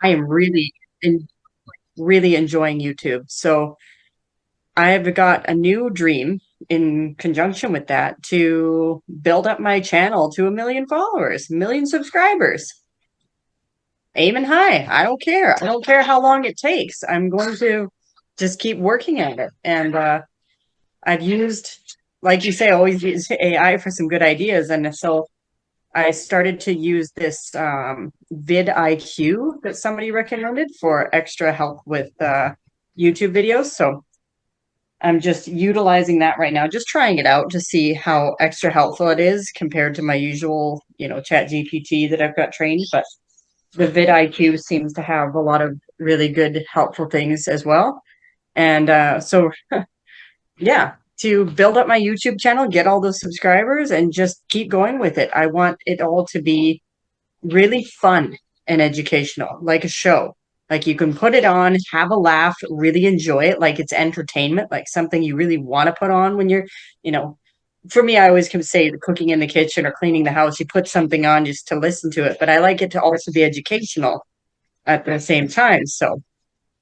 I am really enjoying YouTube. So I've got a new dream in conjunction with that to build up my channel to 1 million followers, 1 million subscribers. Aiming high. I don't care. I don't care how long it takes. I'm going to just keep working at it. And I've used, like you say, always use AI for some good ideas. And so I started to use this vidIQ that somebody recommended for extra help with YouTube videos. So I'm just utilizing that right now, just trying it out to see how extra helpful it is compared to my usual, chat GPT that I've got trained. But the vidIQ seems to have a lot of really good, helpful things as well. And so, yeah, to build up my YouTube channel, get all those subscribers, and just keep going with it. I want it all to be really fun and educational, like a show. Like you can put it on, have a laugh, really enjoy it, like it's entertainment, like something you really want to put on when you're, you know, for me, I always can say cooking in the kitchen or cleaning the house, you put something on just to listen to it. But I like it to also be educational at the same time. So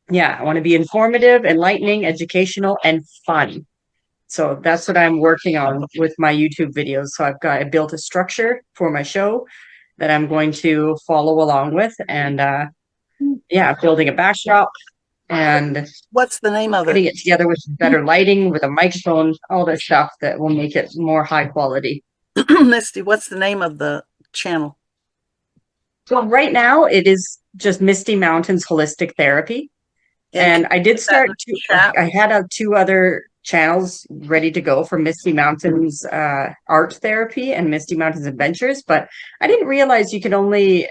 yeah, I want to be informative, enlightening, educational, and fun. So that's what I'm working on with my YouTube videos. So I built a structure for my show that I'm going to follow along with, and yeah, building a backdrop and What's the name of putting it? it together with better lighting, with a microphone, all that stuff that will make it more high quality. Misty, what's the name of the channel? So right now it is just Misty Mountains Holistic Therapy. And can And I you did put that in start the to, chat? I had two other channels ready to go for Misty Mountains Art Therapy and Misty Mountains Adventures, but I didn't realize you could only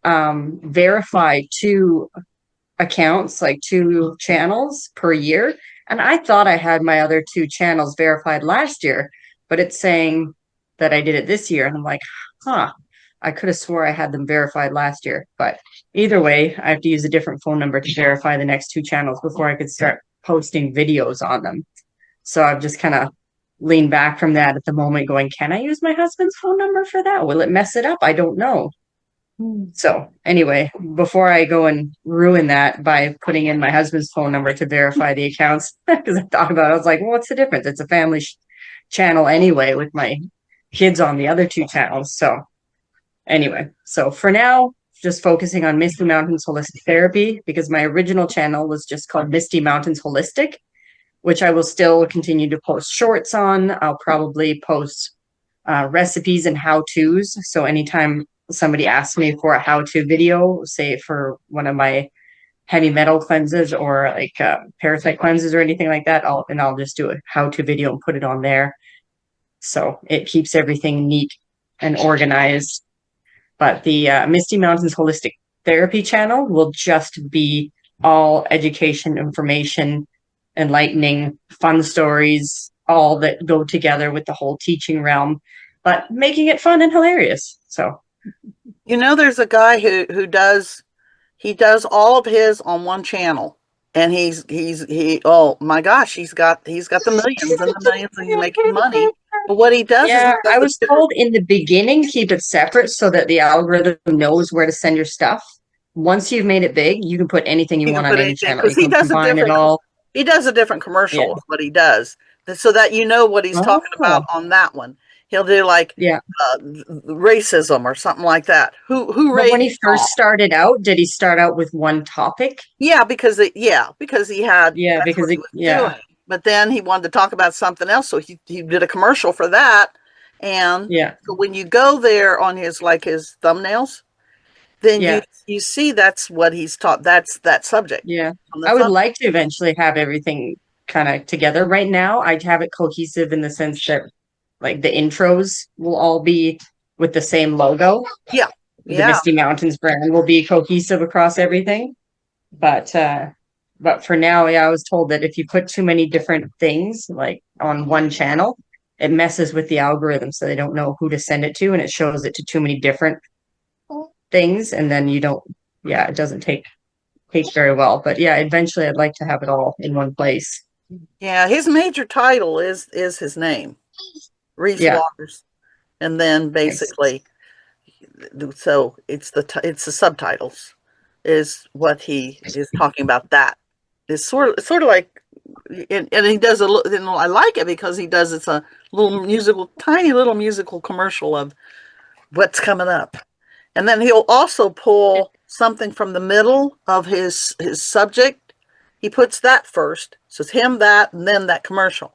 verify two accounts, like two channels per year. And I thought I had my other two channels verified last year, but it's saying that I did it this year. And I'm like, huh, I could have swore I had them verified last year. But either way, I have to use a different phone number to verify the next two channels before I could start posting videos on them. So I've just kind of leaned back from that at the moment, going, can I use my husband's phone number for that? Will it mess it up? I don't know. So anyway, before I go and ruin that by putting in my husband's phone number to verify the accounts, because I thought about it, I was like, well, what's the difference? It's a family channel anyway, with my kids on the other two channels. So anyway, so for now, just focusing on Misty Mountains Holistic Therapy, because my original channel was just called Misty Mountains Holistic, which I will still continue to post shorts on. I'll probably post recipes and how-tos. So anytime somebody asks me for a how-to video, say for one of my heavy metal cleanses or like parasite cleanses or anything like that, I'll just do a how-to video and put it on there. So it keeps everything neat and organized. But the Misty Mountains Holistic Therapy channel will just be all education, information, enlightening, fun stories, all that go together with the whole teaching realm, but making it fun and hilarious. So You know, there's a guy who does he does all of his on one channel. And he oh my gosh, he's got the millions and the millions and he's making money. But what he does is he yeah, does I a was different. told in the beginning, keep it separate so that the algorithm knows where to send your stuff. Once you've made it big, you can put anything you You can want on put any anything channel. because You can combine it all. he does a different Yeah. commercial of what he does, so that you know what he's talking about Oh, on that one. He'll do like yeah. racism or something like that. Who But when raised he first started out, did he start out with one topic? Yeah, because he had Yeah, that's because what he it, was yeah, doing. But then he wanted to talk about something else, so he did a commercial for that. And yeah, so when you go there on his like his thumbnails, then yeah. you see that's what he's taught. That's that subject Yeah. on the I would thumb. like to eventually have everything kind of together. Right now, I'd have it cohesive in the sense that like the intros will all be with the same logo. Yeah, The yeah. Misty Mountains brand will be cohesive across everything. But for now, yeah, I was told that if you put too many different things like on one channel, it messes with the algorithm so they don't know who to send it to and it shows it to too many different things and then you don't yeah, it doesn't take very well. But yeah, eventually I'd like to have it all in one place. Yeah, his major title is his name, Reese Yeah. Waters, and then Nice. basically, so it's the subtitles. is what he is talking about. That is sort of like, and he does a little. You know, I like it because he does. It's a little musical, tiny little musical commercial of what's coming up, and then he'll also pull something from the middle of his subject. He puts that first, so it's him, that, and then that commercial.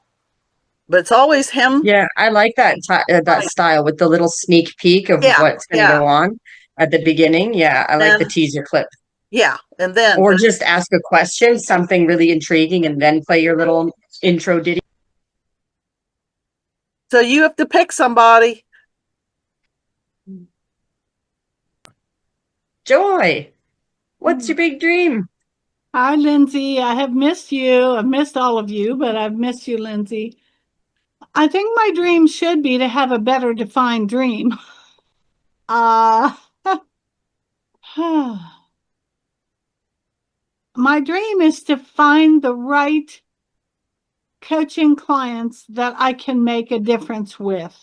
But it's always him. Yeah, I like that Right. style with the little sneak peek of Yeah, what's going to yeah. go on at the beginning. Yeah, I like the Then teaser clip. yeah, and then Or but just ask a question, something really intriguing, and then play your little intro ditty. so you have to pick somebody. Joy, what's your big dream? Hi, Lindsay. I have missed you. I've missed all of you, but I've missed you, Lindsay. I think my dream should be to have a better defined dream. Uh, my dream is to find the right coaching clients that I can make a difference with.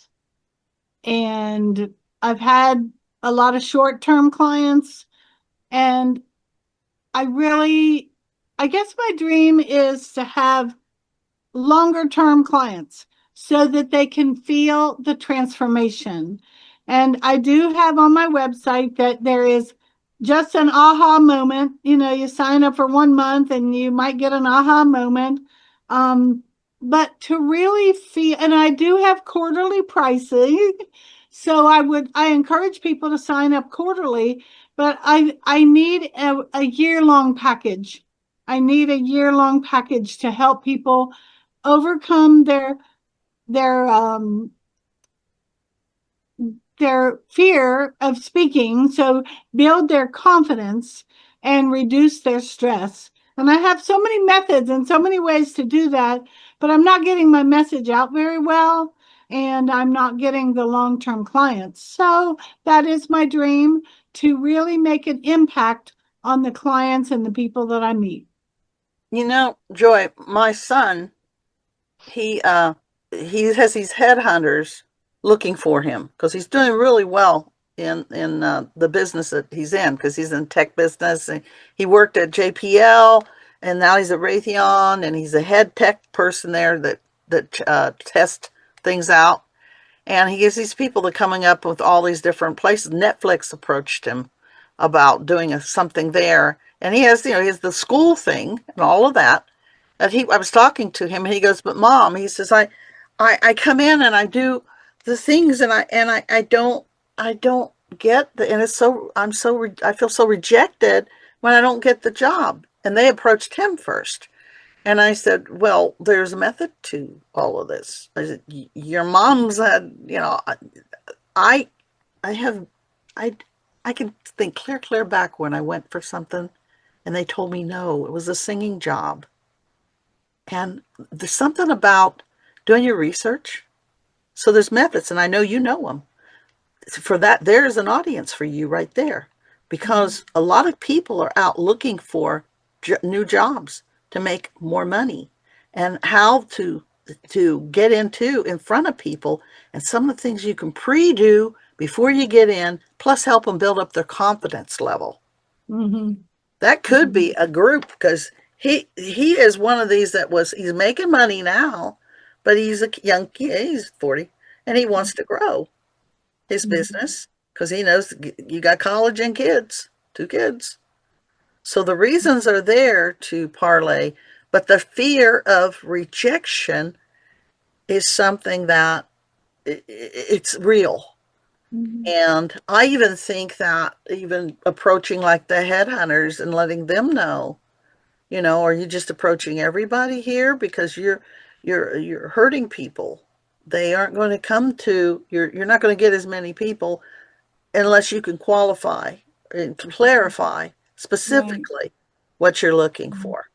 And I've had a lot of short-term clients, and I guess my dream is to have longer term clients so that they can feel the transformation. And I do have on my website that there is just an aha moment. You know, you sign up for 1 month and you might get an aha moment. But to really feel, and I do have quarterly pricing. So I encourage people to sign up quarterly, but I need a year-long package. I need a year-long package to help people overcome their um their fear of speaking, so build their confidence and reduce their stress. And I have so many methods and so many ways to do that, but I'm not getting my message out very well, and I'm not getting the long-term clients. So that is my dream, to really make an impact on the clients and the people that I meet. You know, Joy, my son, he uh he has these headhunters looking for him because he's doing really well in the business that he's in, because he's in tech business, and he worked at JPL, and now he's at Raytheon, and he's a head tech person there that test things out. And he gets these people that coming up with all these different places. Netflix approached him about doing something there, and he has, he has the school thing and all of that. And I was talking to him, and he goes, "But Mom," he says, I come in and I do the things, and I don't get the, and it's so, I feel so rejected when I don't get the job." And they approached him first. And I said, "Well, there's a method to all of this." I said, "Your mom's had, I, I have, I, I can think clear back when I went for something and they told me no, it was a singing job. And there's something about doing your research. So there's methods, and I know you know them. For that, there's an audience for you right there, because a lot of people are out looking for new jobs to make more money, and how to get in front of people, and some of the things you can pre-do before you get in, plus help them build up their confidence level. Mm-hmm. That could be a group, because he is one of these he's making money now, but he's a young kid, he's 40, and he wants to grow his business because he knows you got college and kids, 2 kids. So the reasons are there to parlay, but the fear of rejection is something that it's real. Mm-hmm. And I even think that even approaching like the headhunters and letting them know, are you just approaching everybody here because you're hurting people? They aren't going to come to, you're not going to get as many people unless you can qualify and clarify Right. specifically what you're looking for.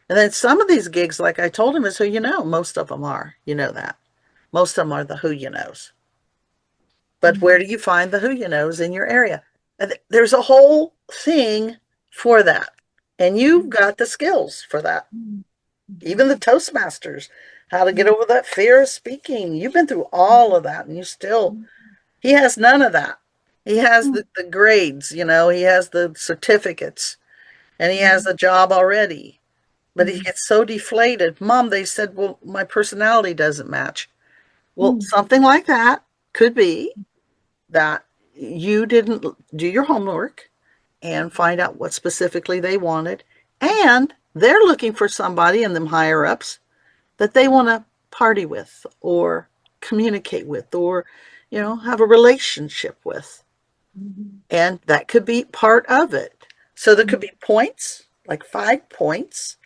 And then some of these gigs, like I told him, is who you know. Most of them are, that. Most of them are the who you knows. But where Mm-hmm. do you find the who you knows in your area? And there's a whole thing for that. And you've got the skills for that. Even the Toastmasters, how to get over that fear of speaking. You've been through all of that, and he has none of that. He has the grades, he has the certificates, and he has a job already. But he gets so deflated. Mom, they said, well, my personality doesn't match. Well, something like that could be that you didn't do your homework and find out what specifically they wanted. And they're looking for somebody in them higher ups that they want to party with or communicate with or, have a relationship with. And that could be part of it. So there could be points, like 5 points,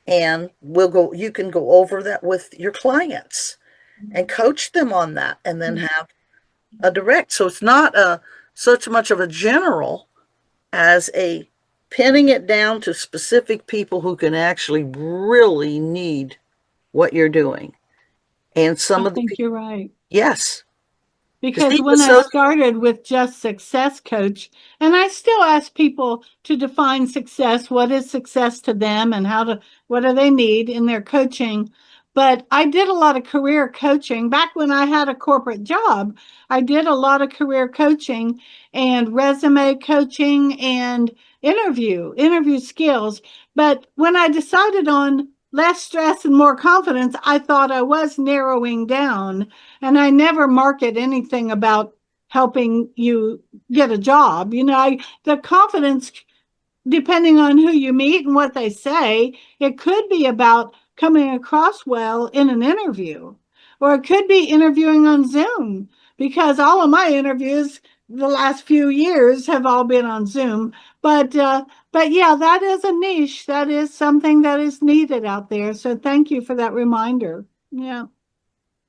and you can go over that with your clients and coach them on that and then have a direct. So it's not such much of a general as a pinning it down to specific people who can actually really need what you're doing. And some I of the think people, you're right. yes. Because Even when I so, started with just success coach, and I still ask people to define success, what is success to them and what do they need in their coaching? But I did a lot of career coaching back when I had a corporate job. I did a lot of career coaching and resume coaching and interview skills. But when I decided on less stress and more confidence, I thought I was narrowing down, and I never market anything about helping you get a job. The confidence, depending on who you meet and what they say, it could be about coming across well in an interview, or it could be interviewing on Zoom, because all of my interviews the last few years have all been on Zoom. But yeah, that is a niche. That is something that is needed out there. So thank you for that reminder. Yeah.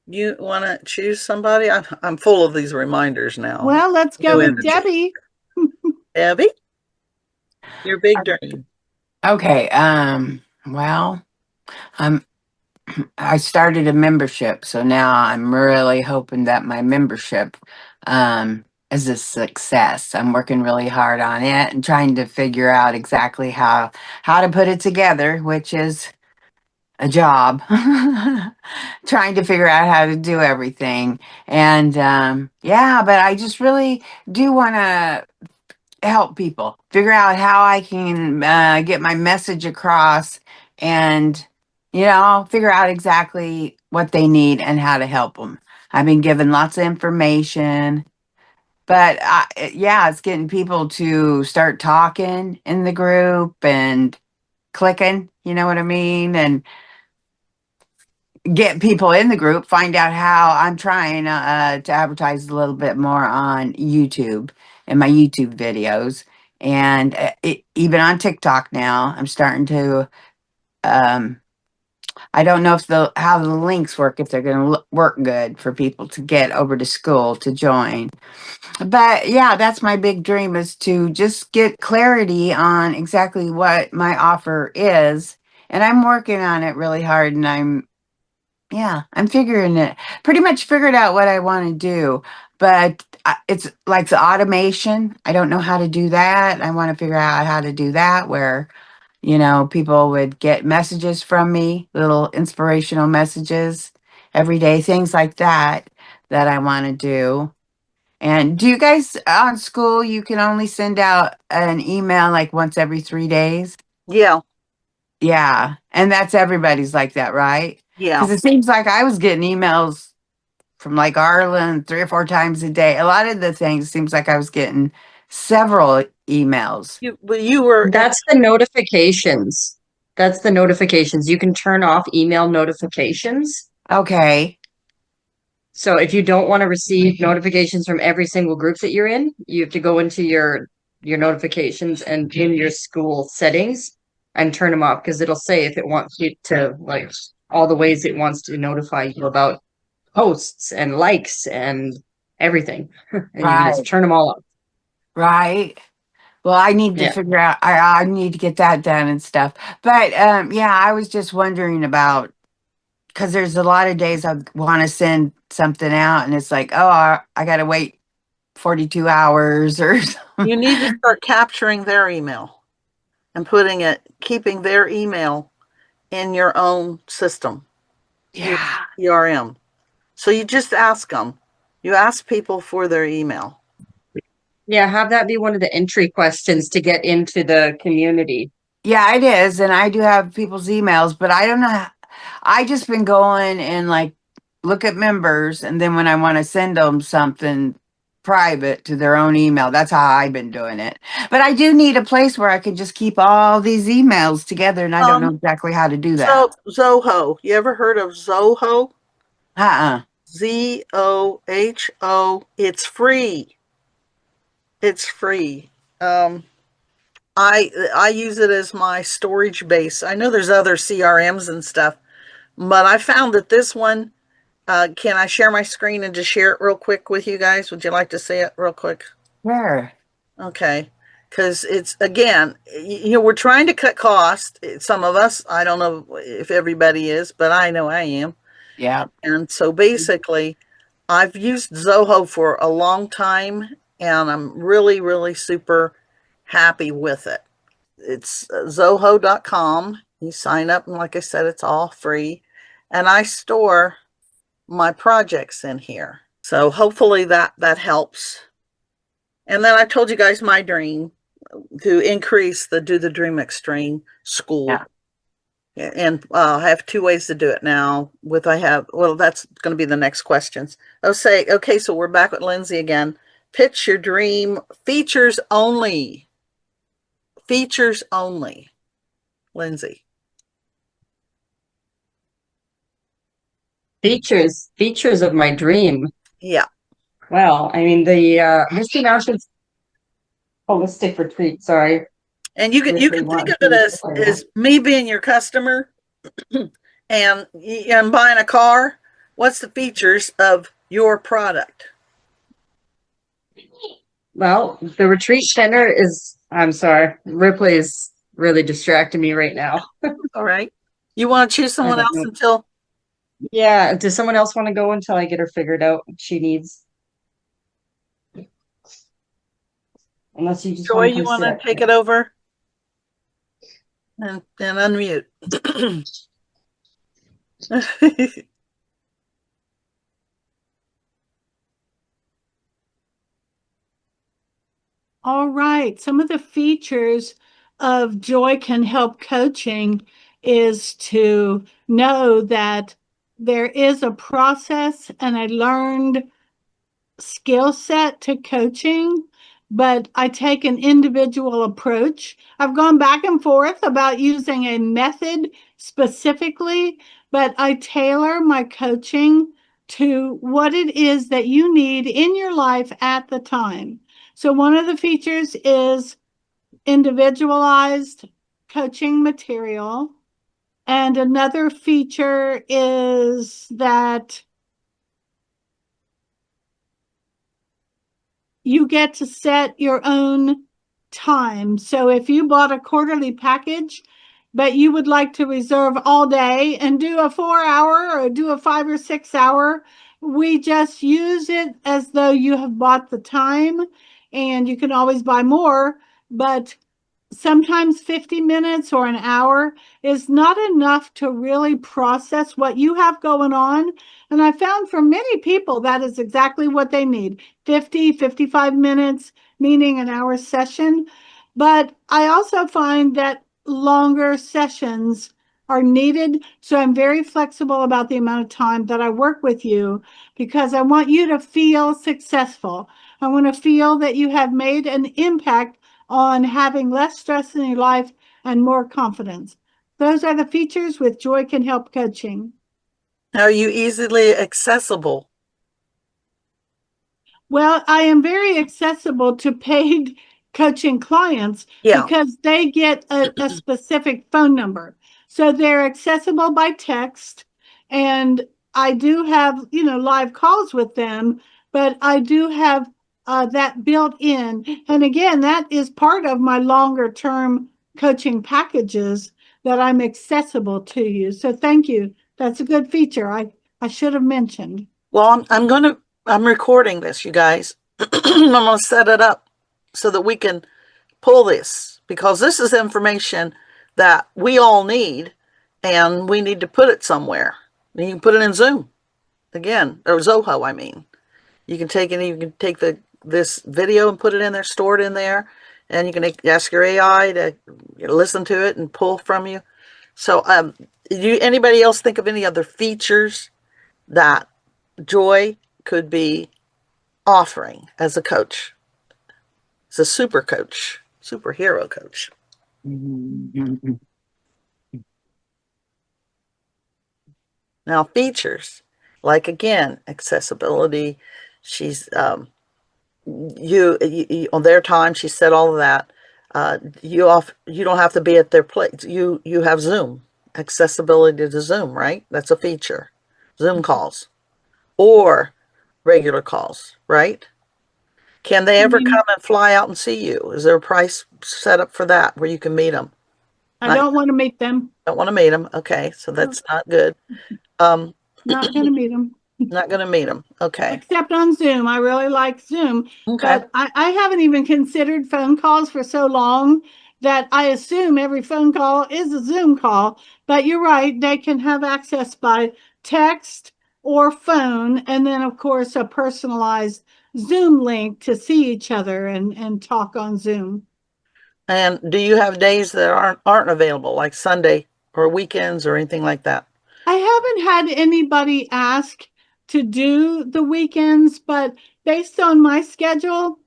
you want to choose somebody? I'm full of these reminders now. Well, let's go New with energy. Debbie. Abby, your big dream. Okay. Well, I'm I started a membership, so now I'm really hoping that my membership is a success. I'm working really hard on it and trying to figure out exactly how to put it together, which is a job. Trying to figure out how to do everything. And yeah, but I just really do want to help people figure out how I can get my message across and, figure out exactly what they need and how to help them. I've been given lots of information, but yeah, it's getting people to start talking in the group and clicking, you know what I mean? And get people in the group, find out how I'm trying to advertise a little bit more on YouTube and my YouTube videos. And even on TikTok now, I'm starting to. Um, I don't know if how the links work, if they're going to work good for people to get over to school to join. But yeah, that's my big dream, is to just get clarity on exactly what my offer is. And I'm working on it really hard, and I'm figuring it, pretty much figured out what I want to do, but it's like the automation. I don't know how to do that. I want to figure out how to do that where, people would get messages from me, little inspirational messages every day, things like that I want to do. And do you guys on school, you can only send out an email like once every 3 days? Yeah, Yeah. And that's everybody's like that, right? yeah. Because it seems like I was getting emails from like Arlen 3 or 4 times a day. A lot of the things seems like I was getting several emails. You were That's the notifications. That's the notifications. You can turn off email notifications. Okay. So if you don't want to receive notifications from every single group that you're in, you have to go into your notifications and in your school settings and turn them off, because it'll say if it wants you to, like, all the ways it wants to notify you about posts and likes and everything. And you can just Right. turn them all off. Right. Well, I need to Yeah. figure out, I need to get that done and stuff. But yeah, I was just wondering about, because there's a lot of days I want to send something out and it's like, oh, I got to wait 42 hours or you need to start capturing their email and keeping their email in your own system, your yeah. CRM. So you just ask them. You ask people for their email. Yeah, have that be one of the entry questions to get into the community. Yeah, it is. And I do have people's emails, but I don't know. I just been going and like look at members. And then when I want to send them something private to their own email, that's how I've been doing it. But I do need a place where I can just keep all these emails together. And I don't know exactly how to do that. So Zoho, you ever heard of Zoho? Uh-uh. Zoho. It's free. It's free. Um, I use it as my storage base. I know there's other CRMs and stuff, but I found that this one, can I share my screen and just share it real quick with you guys? Would you like to see it real quick? Sure. Okay. Because it's, again, we're trying to cut costs. Some of us, I don't know if everybody is, but I know I am. Yeah. And so basically, I've used Zoho for a long time, and I'm really, really super happy with it. It's zoho.com. You sign up, and like I said, it's all free. And I store my projects in here. So hopefully that helps. And then I told you guys my dream to increase the Do the Dream Extreme school. Yeah. And I have two ways to do it now. That's going to be the next questions. Okay, so we're back with Lindsay again. Pitch your dream, features only. Features only. Lindsay. Features of my dream. Yeah. Well, I mean the Misty Mountains holistic retreat. Sorry. And you can think of it as me being your customer and I'm buying a car. What's the features of your product? Well, the retreat center is, I'm sorry, Ripley is really distracting me right now. All right. You want to choose someone else until? Yeah. Does someone else want to go until I get her figured out what she needs? Unless you just Joy, you want to take it over? And unmute. All right. Some of the features of Joy Can Help Coaching is to know that there is a process and a learned skill set to coaching, but I take an individual approach. I've gone back and forth about using a method specifically, but I tailor my coaching to what it is that you need in your life at the time. So one of the features is individualized coaching material. And another feature is that you get to set your own time. So if you bought a quarterly package, but you would like to reserve all day and do a 4 hour or do a 5 or 6 hour, we just use it as though you have bought the time, and you can always buy more, but sometimes 50 minutes or an hour is not enough to really process what you have going on. And I found for many people that is exactly what they need. 50, 55 minutes, meaning an hour session. But I also find that longer sessions are needed. So I'm very flexible about the amount of time that I work with you, because I want you to feel successful. I want to feel that you have made an impact on having less stress in your life and more confidence. Those are the features with Joy Can Help Coaching. Are you easily accessible? Well, I am very accessible to paid coaching clients because they get a specific phone number. So they're accessible by text. And I do have, live calls with them, but I do have that built in. And again, that is part of my longer term coaching packages, that I'm accessible to you. So thank you. That's a good feature I should have mentioned. Well, I'm recording this, you guys. I'm going to set it up so that we can pull this, because this is information that we all need, and we need to put it somewhere. You can put it in Zoom again, or Zoho, I mean. You can take it, you can take the this video and put it in there, store it in there, and you can ask your AI to listen to it and pull from you. So, anybody else think of any other features that Joy could be offering as a coach, as a super coach, superhero coach? Mhm. Now, features like, again, accessibility. She's you on their time. She said all of that. You don't have to be at their place. You have Zoom, accessibility to Zoom, right? That's a feature. Zoom calls or regular calls, right? Can they I ever mean, come and fly out and see you? Is there a price set up for that where you can meet them? I Not, don't want to meet them. don't want to meet them. Okay, so that's not good. Um, Not going to meet them. not going to meet them. Okay. Except on Zoom. I really like Zoom, Okay. but I haven't even considered phone calls for so long that I assume every phone call is a Zoom call. But you're right, they can have access by text or phone, and then, of course, a personalized Zoom link to see each other and talk on Zoom. And do you have days that aren't available, like Sunday or weekends or anything like that? I haven't had anybody ask to do the weekends, but based on my schedule,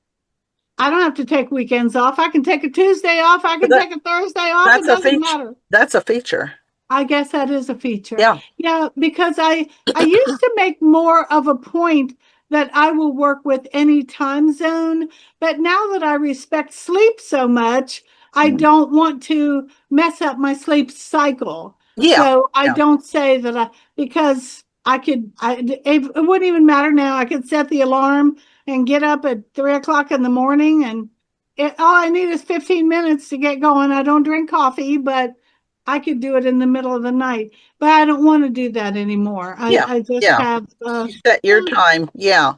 I don't have to take weekends off. I can take a Tuesday off. I But can take a Thursday off. It that's a doesn't feature. matter. That's a feature. I guess that is a feature. Yeah. Yeah, because I used to make more of a point that I will work with any time zone, but now that I respect sleep so much, I don't want to mess up my sleep cycle. Yeah. So I Yeah. don't say that because it wouldn't even matter now. I could set the alarm and get up at 3 o'clock in the morning, and all I need is 15 minutes to get going. I don't drink coffee, but I could do it in the middle of the night, but I don't want to do that anymore. Yeah. I just Yeah. have, You set your time. Yeah.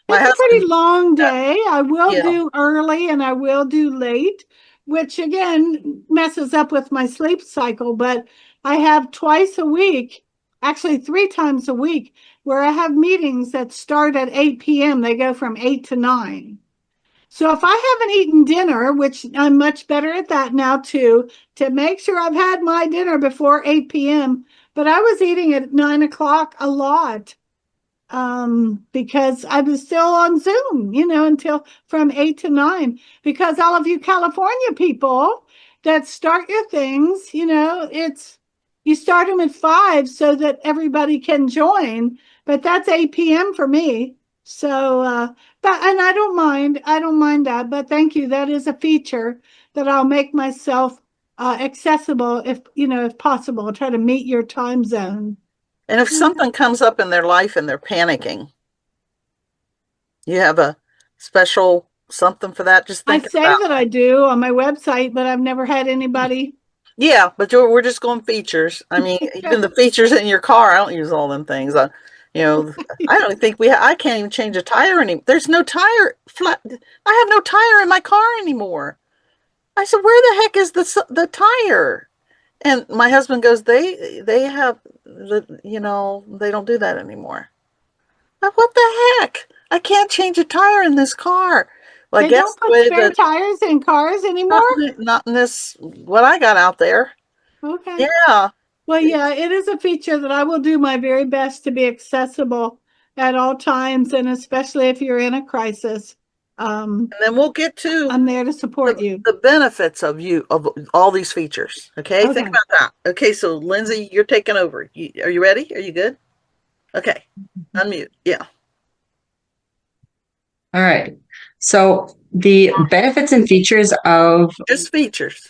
My it's a pretty husband. long day. I will Yeah. do early and I will do late, which again messes up with my sleep cycle. But I have twice a week, actually 3 times a week, where I have meetings that start at 8 p.m. They go from 8 to 9. So if I haven't eaten dinner, which I'm much better at that now too, to make sure I've had my dinner before 8 p.m., but I was eating at 9 o'clock a lot because I was still on Zoom, until from 8 to 9. Because all of you California people that start your things, it's you start them at 5 so that everybody can join, but that's 8 p.m. for me. So, but and I don't mind that. But thank you. That is a feature that I'll make myself accessible if possible. I'll try to meet your time zone. And if something comes up in their life and they're panicking, you have a special something for that. Just I think say about. that I do on my website, but I've never had anybody. Yeah, but we're just going features. I mean, even the features in your car, I don't use all them things. You know, I don't think I can't even change a tire anymore. There's no tire flat. I have no tire in my car anymore. I said, where the heck is the tire? And my husband goes, they have they don't do that anymore. What the heck? I can't change a tire in this car. Well, I They guess don't the put way spare that tires in cars anymore? not in this what I got out there. Okay. Yeah. Well, yeah, it is a feature that I will do my very best to be accessible at all times, and especially if you're in a crisis. And then we'll get to I'm there to support you. the benefits of all these features. Okay, think Okay. about that. Okay, so Lindsay, you're taking over. Are you ready? Are you good? Okay, unmute. Yeah, All right. So the benefits and features of just features.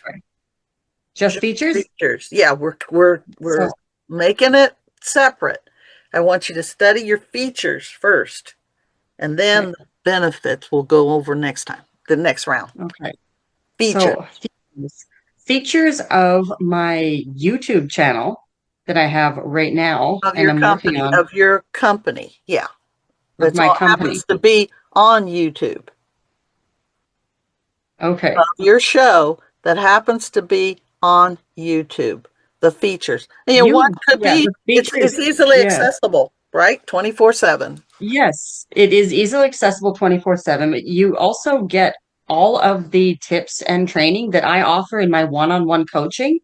just features. Features. Yeah, we're So, making it separate. I want you to study your features first, and then okay. the benefits we'll go over next time, the next round. Okay. Feature So features of my YouTube channel that I have right now of and your I'm working company, on Yeah, of that's my all company. happens to be on YouTube. Of Okay. your show that happens to be on YouTube. The features. And, one could Yeah, be the features. it's easily Yeah. accessible, right? 24/7. Yes, it is easily accessible 24/7. But you also get all of the tips and training that I offer in my one-on-one coaching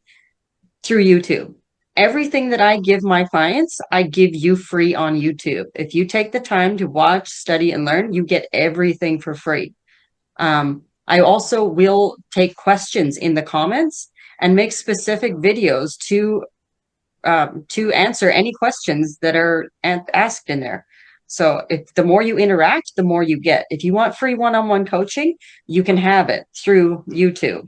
through YouTube. Everything that I give my clients, I give you free on YouTube. If you take the time to watch, study, and learn, you get everything for free. I also will take questions in the comments and make specific videos to answer any questions that are asked in there. So if the more you interact, the more you get. If you want free one-on-one coaching, you can have it through YouTube.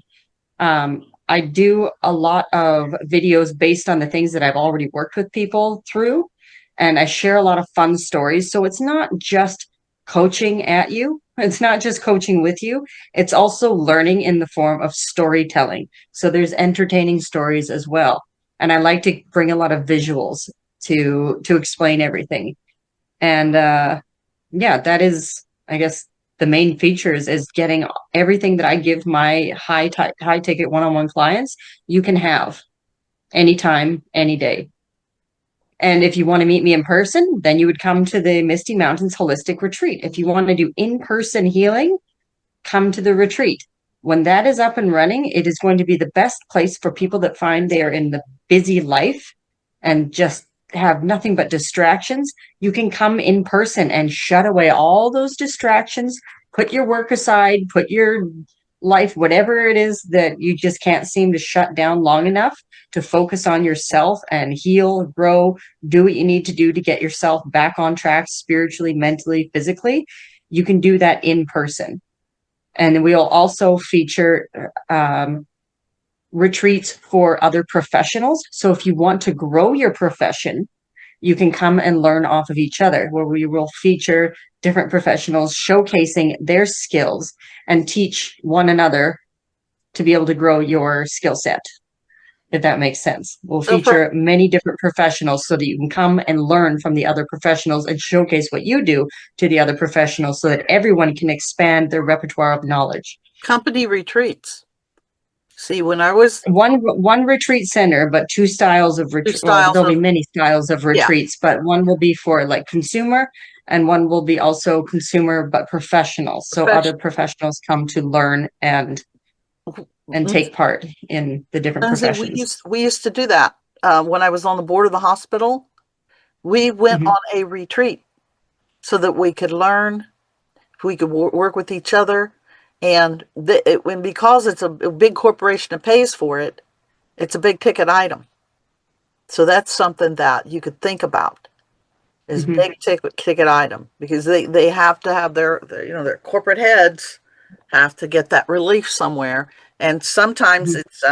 I do a lot of videos based on the things that I've already worked with people through, and I share a lot of fun stories. So it's not just coaching at you. It's not just coaching with you. It's also learning in the form of storytelling. So there's entertaining stories as well. And I like to bring a lot of visuals to explain everything. And yeah, that is, I guess, the main features is getting everything that I give my high ticket one-on-one clients, you can have anytime, any day. And if you want to meet me in person, then you would come to the Misty Mountains Holistic Retreat. If you want to do in-person healing, come to the retreat. When that is up and running, it is going to be the best place for people that find they are in the busy life and just have nothing but distractions. You can come in person and shut away all those distractions, put your work aside, put your life, whatever it is that you just can't seem to shut down long enough to focus on yourself and heal, grow, do what you need to do to get yourself back on track spiritually, mentally, physically. You can do that in person. And we'll also feature retreats for other professionals. So if you want to grow your profession, you can come and learn off of each other, where we will feature different professionals showcasing their skills and teach one another to be able to grow your skill set, if that makes sense. We'll feature many different professionals so that you can come and learn from the other professionals and showcase what you do to the other professionals so that everyone can expand their repertoire of knowledge. Company retreats. See, when I was one retreat center, but two styles of retreat. Well, there'll be many styles of retreats, but one will be for like consumer, and one will be also consumer but professional. So other professionals come to learn and take part in the different professions. We used to do that when I was on the board of the hospital. We went on a retreat so that we could learn, we could work with each other. And because it's a big corporation that pays for it, it's a big ticket item. So that's something that you could think about is big ticket item, because they have to have their their corporate heads have to get that relief somewhere. And sometimes it's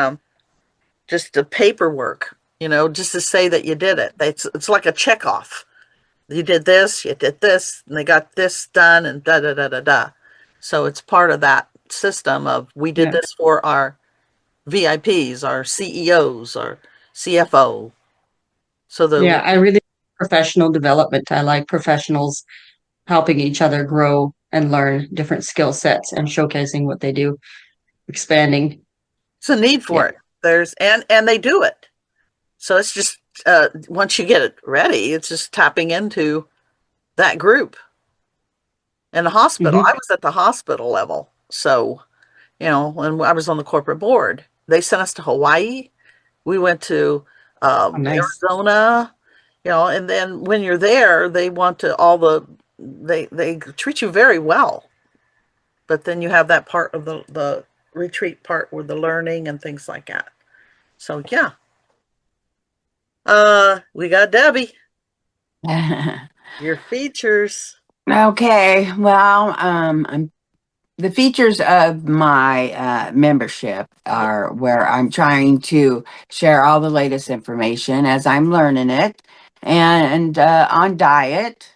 just the paperwork, just to say that you did it. It's like a check off. You did this, and they got this done, and da da da da da. So it's part of that system of we did this for our VIPs, our CEOs, our CFO. So I really like professional development. I like professionals helping each other grow and learn different skill sets and showcasing what they do, expanding. It's a need for it. And they do it. So it's just once you get it ready, it's just tapping into that group. In the hospital, I was at the hospital level. So, when I was on the corporate board, they sent us to Hawaii. We went to Arizona, and then when you're there, they want to they treat you very well. But then you have that part of the retreat part with the learning and things like that. So, yeah. We got Debbie. Your features. Okay, well, the features of my membership are where I'm trying to share all the latest information as I'm learning it, and on diet,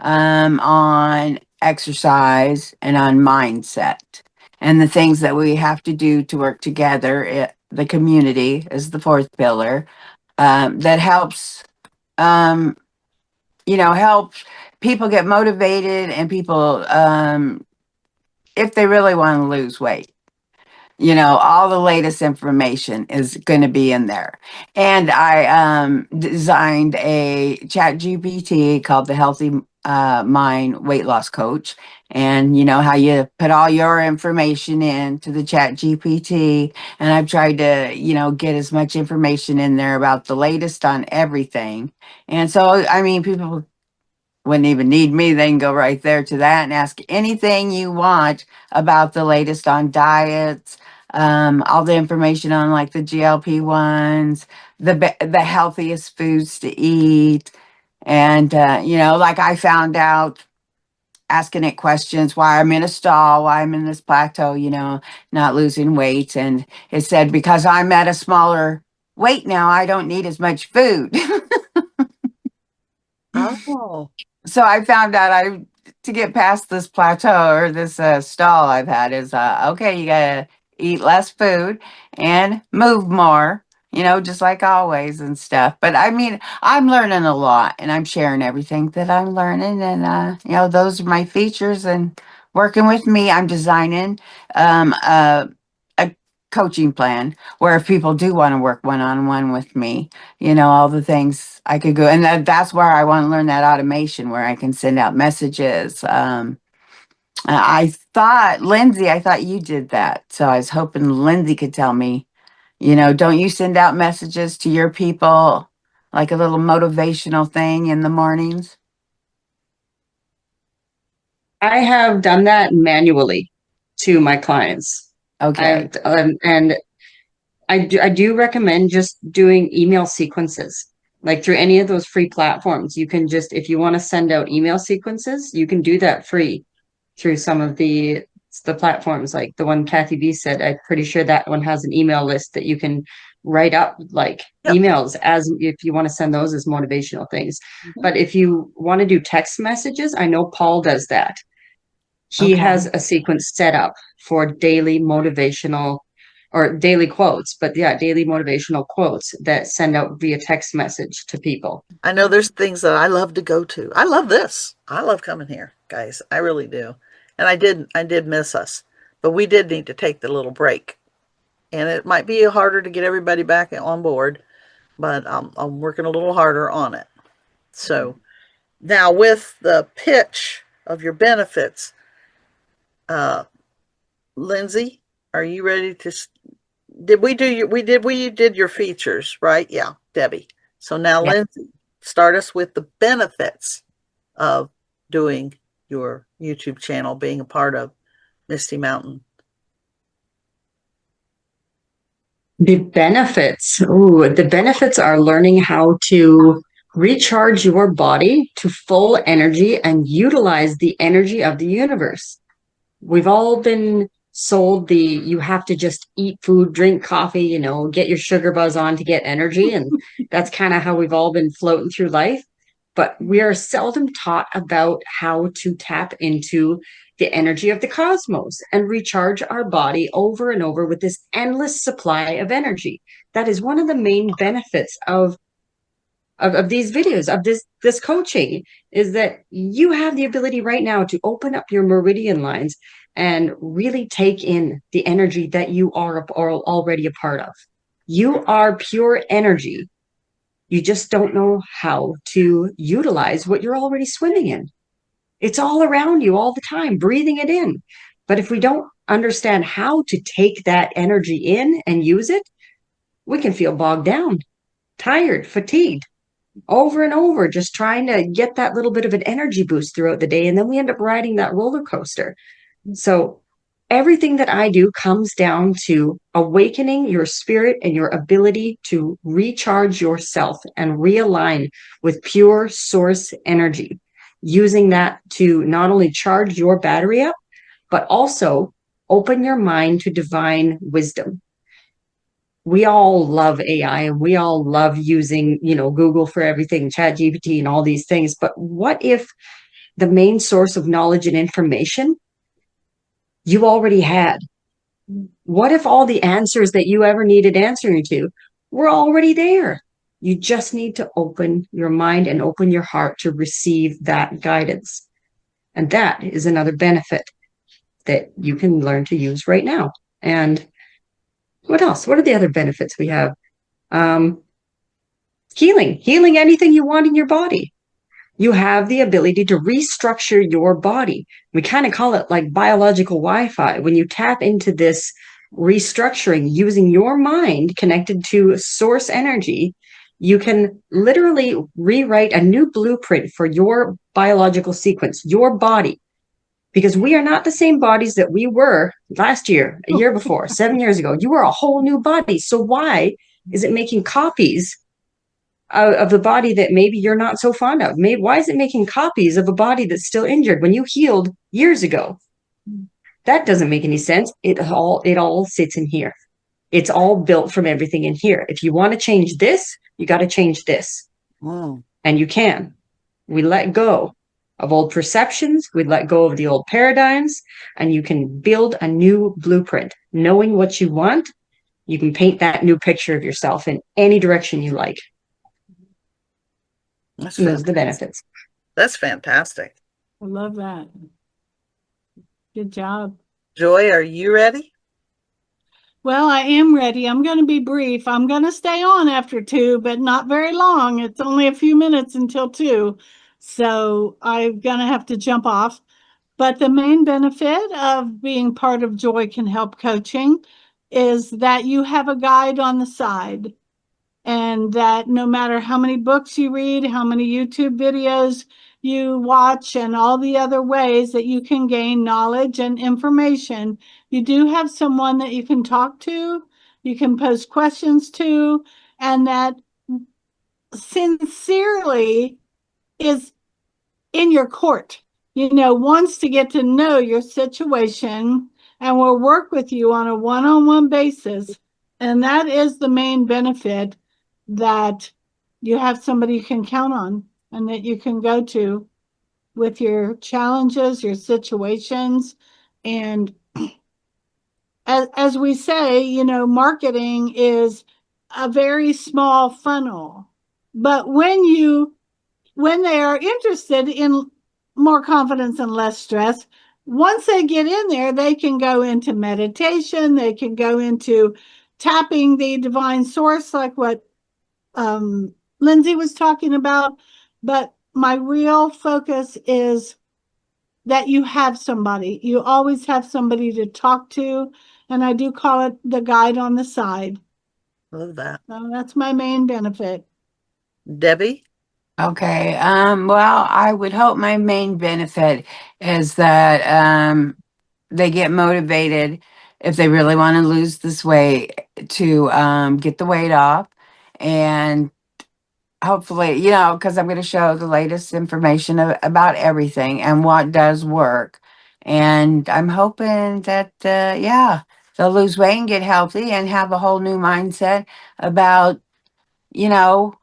on exercise, and on mindset, and the things that we have to do to work together. The community is the fourth pillar that helps. Help people get motivated and people, if they really want to lose weight. You know, all the latest information is going to be in there. And I designed a chat GPT called the Healthy Mind Weight Loss Coach. And you know how you put all your information into the chat GPT. And I've tried to, you know, get as much information in there about the latest on everything. And so, I mean, people wouldn't even need me. They can go right there to that and ask anything you want about the latest on diets, all the information on like the GLP ones, the healthiest foods to eat, and you know, like I found out asking it questions why I'm in a stall, why I'm in this plateau, you know, not losing weight, and it said because I'm at a smaller weight now, I don't need as much food. Oh, So I found out I to get past this plateau or this stall I've had is okay, you gotta eat less food and move more, you know, just like always and stuff. But I mean, I'm learning a lot and I'm sharing everything that I'm learning, and you know, those are my features. And working with me, I'm designing um, a, a coaching plan where if people do want to work one-on-one with me, you know, all the things I could go. And that's where I want to learn that automation where I can send out messages. I thought, Lindsay, I thought you did that. So I was hoping Lindsay could tell me, you know, don't you send out messages to your people like a little motivational thing in the mornings? I have done that manually to my clients. Okay. And I do recommend just doing email sequences. Like through any of those free platforms, you can just, if you want to send out email sequences, you can do that free through some of the platforms. Like the one Kathy B said, I'm pretty sure that one has an email list that you can write up like yep. emails as if you want to send those as motivational things. Mhm. But if you want to do text messages, I know Paul does that. He Okay. has a sequence set up for daily motivational or daily quotes, but yeah, daily motivational quotes that send out via text message to people. I know there's things that I love to go to. I love this. I love coming here, guys. I really do. And I did miss us, but we did need to take the little break. And it might be harder to get everybody back on board, but I'm working a little harder on it. So now with the pitch of your benefits, Lindsay, are you ready to? Did we do your? We did your features, right? Yeah, Debbie. So now, Yeah. Lindsay, start us with the benefits of doing your YouTube channel, being a part of Misty Mountain. The benefits. Ooh, the benefits are learning how to recharge your body to full energy and utilize the energy of the universe. We've all been sold the you have to just eat food, drink coffee, you know, get your sugar buzz on to get energy. And that's kind of how we've all been floating through life. But we are seldom taught about how to tap into the energy of the cosmos and recharge our body over and over with this endless supply of energy. That is one of the main benefits of these videos, of this coaching, is that you have the ability right now to open up your meridian lines and really take in the energy that you are already a part of. You are pure energy. You just don't know how to utilize what you're already swimming in. It's all around you all the time, breathing it in. But if we don't understand how to take that energy in and use it, we can feel bogged down, tired, fatigued, over and over, just trying to get that little bit of an energy boost throughout the day. And then we end up riding that roller coaster. So everything that I do comes down to awakening your spirit and your ability to recharge yourself and realign with pure source energy, using that to not only charge your battery up, but also open your mind to divine wisdom. We all love AI and we all love using, you know, Google for everything, Chat GPT and all these things. But what if the main source of knowledge and information you already had? What if all the answers that you ever needed answering to were already there? You just need to open your mind and open your heart to receive that guidance. And that is another benefit that you can learn to use right now. And What else? What are the other benefits we have? Um, healing anything you want in your body. You have the ability to restructure your body. We kind of call it like biological Wi-Fi. When you tap into this restructuring using your mind connected to source energy, you can literally rewrite a new blueprint for your biological sequence, your body. Because we are not the same bodies that we were last year, a year before, 7 years ago. You are a whole new body. So why is it making copies of the body that maybe you're not so fond of? Maybe, why is it making copies of a body that's still injured when you healed years ago? That doesn't make any sense. It all sits in here. It's all built from everything in here. If you want to change this, you got to change this. Mm. And you can. We let go of old perceptions. We let go of the old paradigms, and you can build a new blueprint. Knowing what you want, you can paint that new picture of yourself in any direction you like. That's And those are the fantastic. benefits. That's fantastic. I love that. Good job. Joy, are you ready? Well, I am ready. I'm going to be brief. I'm going to stay on after 2, but not very long. It's only a few minutes until 2. So I'm going to have to jump off. But the main benefit of being part of Joy Can Help Coaching is that you have a guide on the side. And that no matter how many books you read, how many YouTube videos you watch, and all the other ways that you can gain knowledge and information, you do have someone that you can talk to, you can pose questions to, and that sincerely is in your court, wants to get to know your situation and will work with you on a one-on-one basis. And that is the main benefit, that you have somebody you can count on and that you can go to with your challenges, your situations. And as we say, marketing is a very small funnel. But when they are interested in more confidence and less stress, once they get in there, they can go into meditation, they can go into tapping the divine source, like what Lindsay was talking about. But my real focus is that you have somebody. You always have somebody to talk to. And I do call it the guide on the side. Love that. So that's my main benefit. Debbie? Okay. Well, I would hope my main benefit is that they get motivated if they really want to lose this weight to get the weight off. And hopefully, because I'm going to show the latest information about everything and what does work. And I'm hoping that, yeah, they'll lose weight and get healthy and have a whole new mindset about, you know,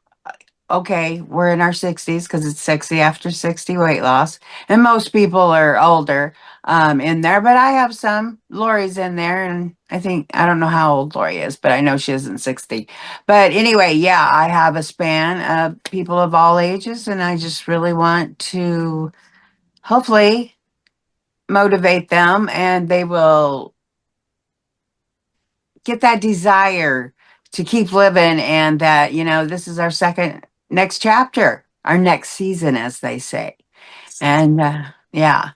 okay, we're in our 60s because it's sexy after 60 weight loss. And most people are older in there, but I have some. Lori's in there, and I don't know how old Lori is, but I know she isn't 60. But anyway, yeah, I have a span of people of all ages, and I just really want to hopefully motivate them, and they will get that desire to keep living, and that this is our next chapter, our next season, as they say. And yeah,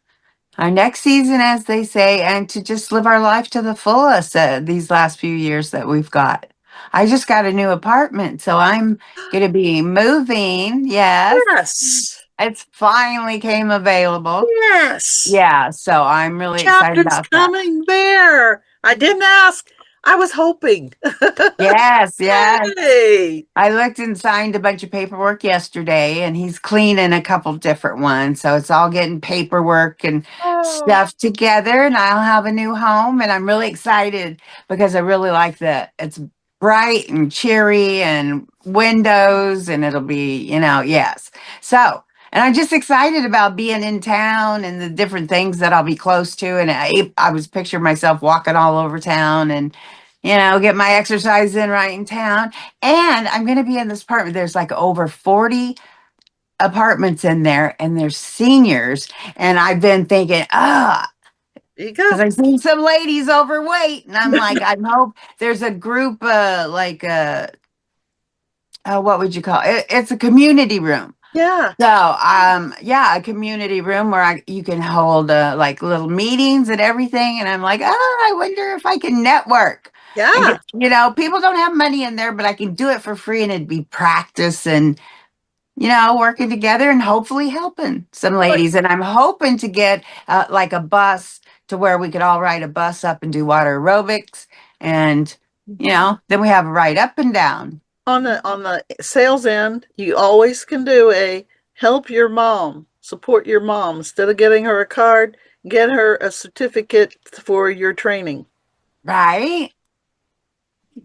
our next season, as they say, and to just live our life to the fullest these last few years that we've got. I just got a new apartment, so I'm going to be moving. Yes, Yes. it's finally came available. Yes. Yeah, so I'm really excited Chapter's about that. coming there. I didn't ask. I was hoping. Yes, yes. Hey. I looked and signed a bunch of paperwork yesterday, and he's cleaning a couple different ones. So it's all getting paperwork and Oh. stuff together, and I'll have a new home. And I'm really excited because I really like it's bright and cheery and windows, and it'll be, yes. So, and I'm just excited about being in town and the different things that I'll be close to. And I was picturing myself walking all over town and, get my exercise in right in town. And I'm going to be in this apartment. There's like over 40 apartments in there, and there's seniors. And I've been thinking, There you Because go. I've seen some ladies overweight, and I'm like, I hope there's a group, what would you call it? It's a community room. Yeah. So, yeah, a community room where you can hold like little meetings and everything. And I'm like, oh, I wonder if I can network and Yeah. get, people don't have money in there, but I can do it for free and it'd be practice and, working together and hopefully helping some Like, ladies. And I'm hoping to get like a bus to where we could all ride a bus up and do water aerobics. And, then we have a ride up and down. on the sales end, you always can do a help your mom, support your mom. Instead of getting her a card, get her a certificate for your training. Right?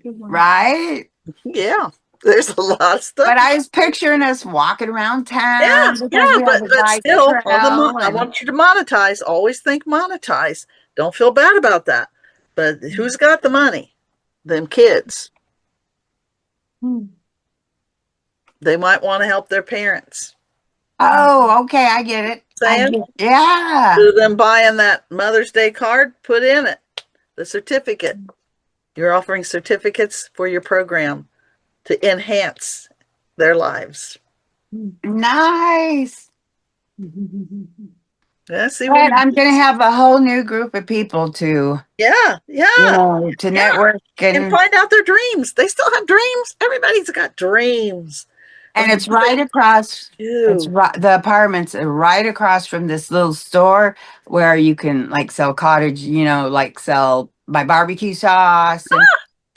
Good one. Right? Yeah. There's a lot of stuff. But I was picturing us walking around Yeah, town because yeah, we have a but bike still, trail. I And want you to monetize. Always think monetize. Don't feel bad about that. But who's got the money? Them kids. Hmm. They might want to help their parents. oh, okay, I get it. Saying, Yeah. to them buying that Mother's Day card, put in it the certificate. You're offering certificates for your program to enhance their lives. Nice. Yeah, see what But I'm gonna have a whole new group of people to, yeah, to yeah. network And and find out their dreams. They still have dreams. Everybody's got dreams of it's right across. It's you. right. The apartments are right across from this little store where you can like sell cottage. Like sell my barbecue sauce and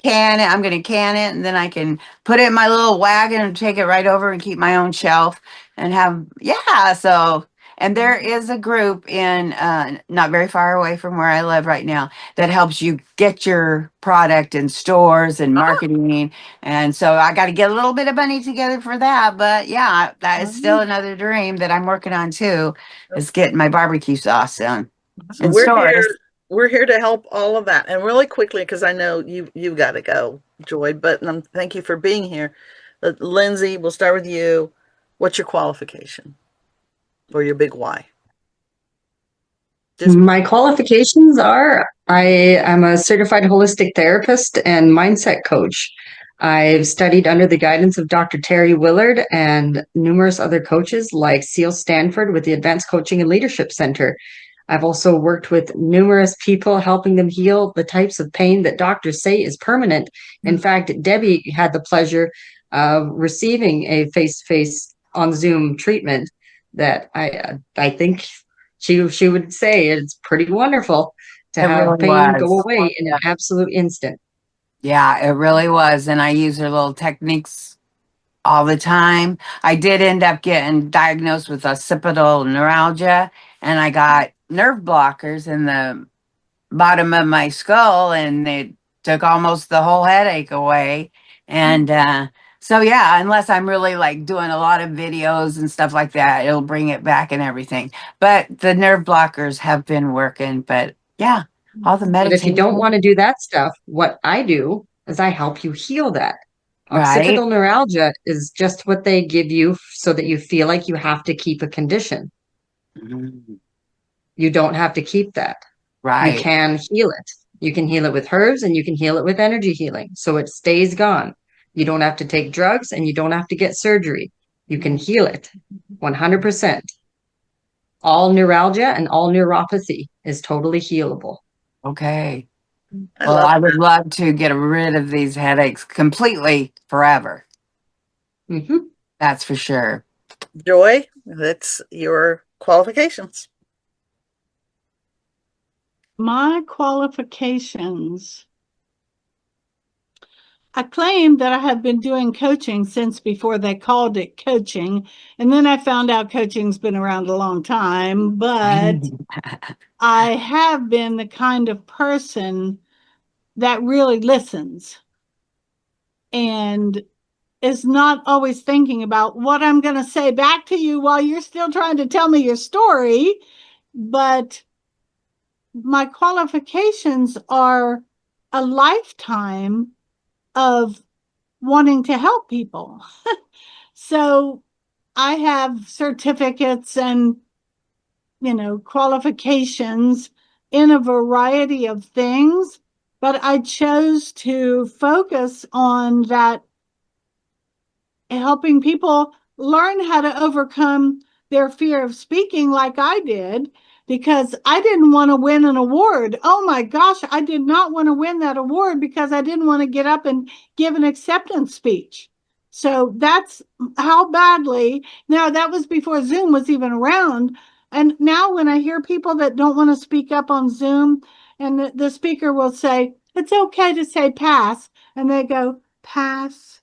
can it. I'm going to can it, and then I can put it in my little wagon and take it right over and keep my own shelf and have yeah. So and there is a group in not very far away from where I live right now that helps you get your product in stores and marketing. And so I got to get a little bit of money together for that. But yeah, that is still another dream that I'm working on too, is getting my barbecue sauce So in stores. we're here to help all of that. And really quickly, because I know you've got to go, Joy, but thank you for being here. Lindsay, we'll start with you. What's your qualification for your big why? Just My qualifications are I am a certified holistic therapist and mindset coach. I've studied under the guidance of Dr. Terry Willard and numerous other coaches like Seal Stanford with the Advanced Coaching and Leadership Center. I've also worked with numerous people, helping them heal the types of pain that doctors say is permanent. In fact, Debbie had the pleasure of receiving a face-to-face on Zoom treatment that I think she would say it's pretty wonderful to It have really pain go was. away in an absolute instant. Yeah, it really was. And I use her little techniques all the time. I did end up getting diagnosed with occipital neuralgia, and I got nerve blockers in the bottom of my skull, and they took almost the whole headache away. And so, yeah, unless I'm really like doing a lot of videos and stuff like that, it'll bring it back and everything. But the nerve blockers have been working. But yeah, all the But if you don't meditation, want to do that stuff, what I do is I help you heal that. right? Occipital neuralgia is just what they give you so that you feel like you have to keep a condition. Mhm. You don't have to keep that. You Right. can heal it. You can heal it with herbs and you can heal it with energy healing. So it stays gone. You don't have to take drugs and you don't have to get surgery. You can heal it 100%. All neuralgia and all neuropathy is totally healable. Okay. I Well, love I would love to get rid of these headaches completely forever. Mhm. That's for sure. Joy. That's your qualifications. My qualifications. I claim that I have been doing coaching since before they called it coaching. And then I found out coaching's been around a long time, but I have been the kind of person that really listens and is not always thinking about what I'm going to say back to you while you're still trying to tell me your story. But my qualifications are a lifetime of wanting to help people. So I have certificates and, qualifications in a variety of things, but I chose to focus on that, helping people learn how to overcome their fear of speaking like I did, because I didn't want to win an award. Oh my gosh, I did not want to win that award because I didn't want to get up and give an acceptance speech. So that's how badly. Now, that was before Zoom was even around. And now when I hear people that don't want to speak up on Zoom, and the speaker will say, it's okay to say pass, and they go, pass,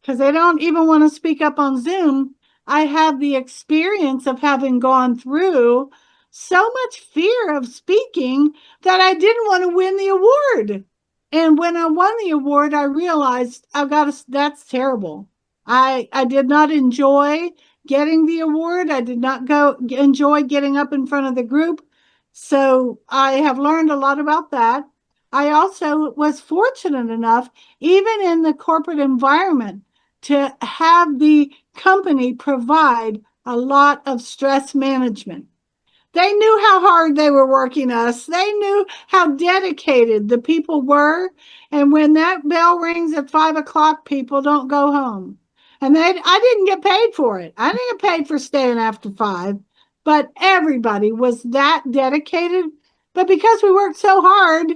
because they don't even want to speak up on Zoom. I have the experience of having gone through so much fear of speaking that I didn't want to win the award. And when I won the award, I realized that's terrible. I did not enjoy getting the award. I did not enjoy getting up in front of the group. So I have learned a lot about that. I also was fortunate enough, even in the corporate environment, to have the company provide a lot of stress management. They knew how hard they were working us. They knew how dedicated the people were. And when that bell rings at 5 o'clock, people don't go home. And I didn't get paid for it. I didn't get paid for staying after 5, but everybody was that dedicated. But because we worked so hard,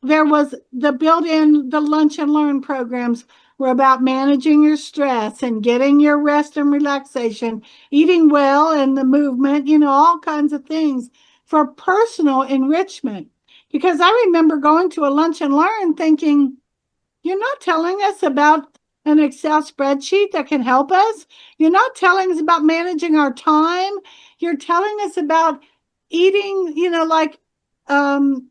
there was the lunch and learn programs were about managing your stress and getting your rest and relaxation, eating well and the movement, all kinds of things for personal enrichment. Because I remember going to a lunch and learn thinking, you're not telling us about an Excel spreadsheet that can help us. You're not telling us about managing our time. You're telling us about eating, like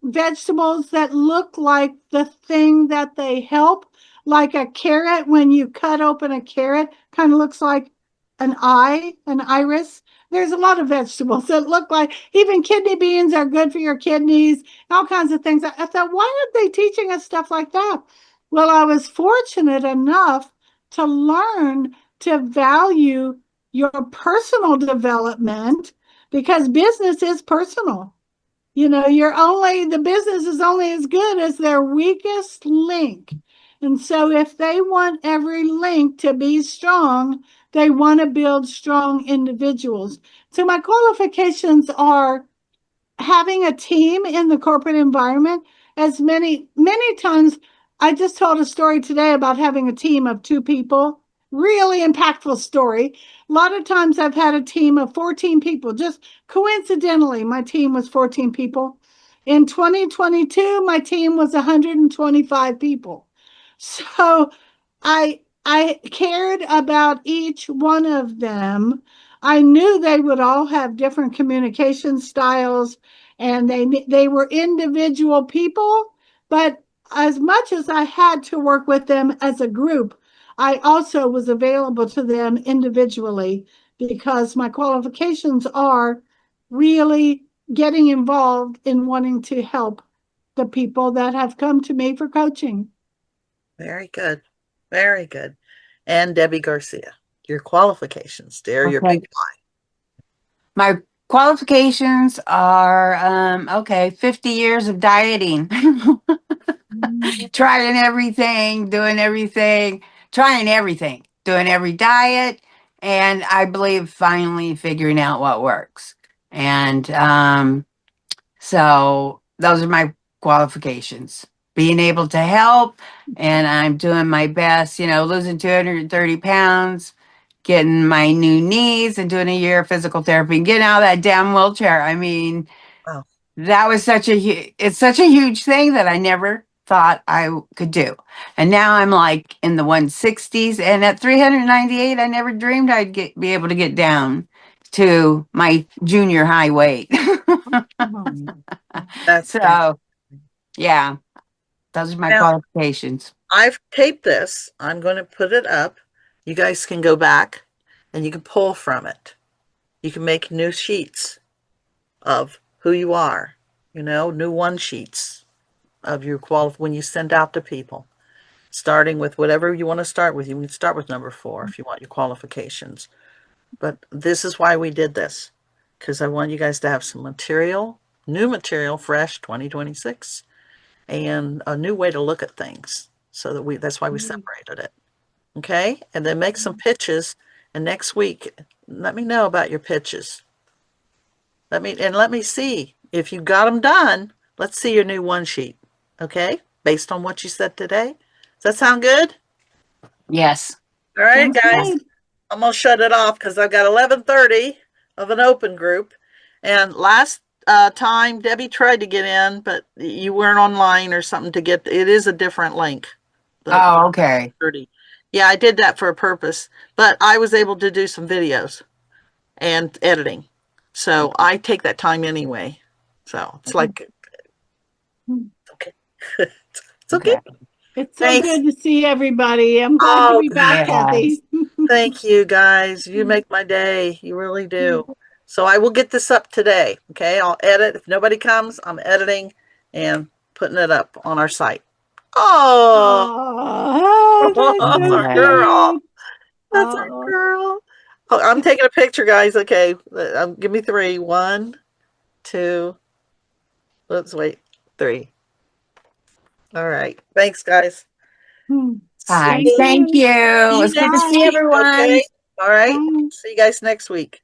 vegetables that look like the thing that they help, like a carrot. When you cut open a carrot, kind of looks like an iris. There's a lot of vegetables that look like, even kidney beans are good for your kidneys, all kinds of things. I thought, why aren't they teaching us stuff like that? Well, I was fortunate enough to learn to value your personal development, because business is personal. The business is only as good as their weakest link. And so if they want every link to be strong, they want to build strong individuals. So my qualifications are having a team in the corporate environment. As many times, I just told a story today about having a team of 2 people. Really impactful story. A lot of times I've had a team of 14 people. Just coincidentally, my team was 14 people. In 2022, my team was 125 people. So I cared about each one of them. I knew they would all have different communication styles, and they were individual people, but as much as I had to work with them as a group, I also was available to them individually, because my qualifications are really getting involved in wanting to help the people that have come to me for coaching. Very good. Very good. And Debbie Garcia, your qualifications, dear, your Okay. big My qualifications are 50 years of dieting. Trying everything, doing everything, trying everything, doing every diet, and I believe finally figuring out what works. And so those are my qualifications. Being able to help, and I'm doing my best, losing 230 pounds, getting my new knees, and doing a year of physical therapy, and getting out of that damn wheelchair. I mean, Wow. that was it's such a huge thing that I never thought I could do. And now I'm like in the 160s, and at 398, I never dreamed be able to get down to my junior high weight. That's So, yeah, those are my now qualifications. I've taped this. I'm going to put it up. You guys can go back and you can pull from it. You can make new sheets of who you are, new one sheets of your when you send out to people, starting with whatever you want to start with. You can start with number 4 if you want your qualifications. But this is why we did this, because I want you guys to have some material new material, fresh 2026, and a new way to look at things. So that's why we separated it. Okay. And then make some pitches. And next week, let me know about your pitches. Let me see if you got them done. Let's see your new one sheet. Okay. Based on what you said today. Does that sound good? Yes. All right, Sounds guys. good. I'm gonna shut it off because I've got 11:30 of an open group. And last time Debbie tried to get in, but you weren't online or something to get. It is a different link. Oh, okay. 30. Yeah, I did that for a purpose, but I was able to do some videos and editing, so I take that time anyway. So it's like okay, it's okay. Okay. It's so Thanks. good to see everybody. I'm glad to Oh, be back, yeah. Kathy. thank you guys. You make my day. You really do. So I will get this up today. Okay. I'll edit. If nobody comes, I'm editing and putting it up on our site. Oh, Oh, that's that's so our Yeah. girl. cute. That's our Oh, girl. Oh, I'm taking a picture, guys. Okay. Give me 3. 1, 2. Let's wait. 3. All right. Thanks, guys. Hi. thank See Thank you. you. you It's good to next see Bye. week. everyone. Okay. All right. Bye. See you guys next week.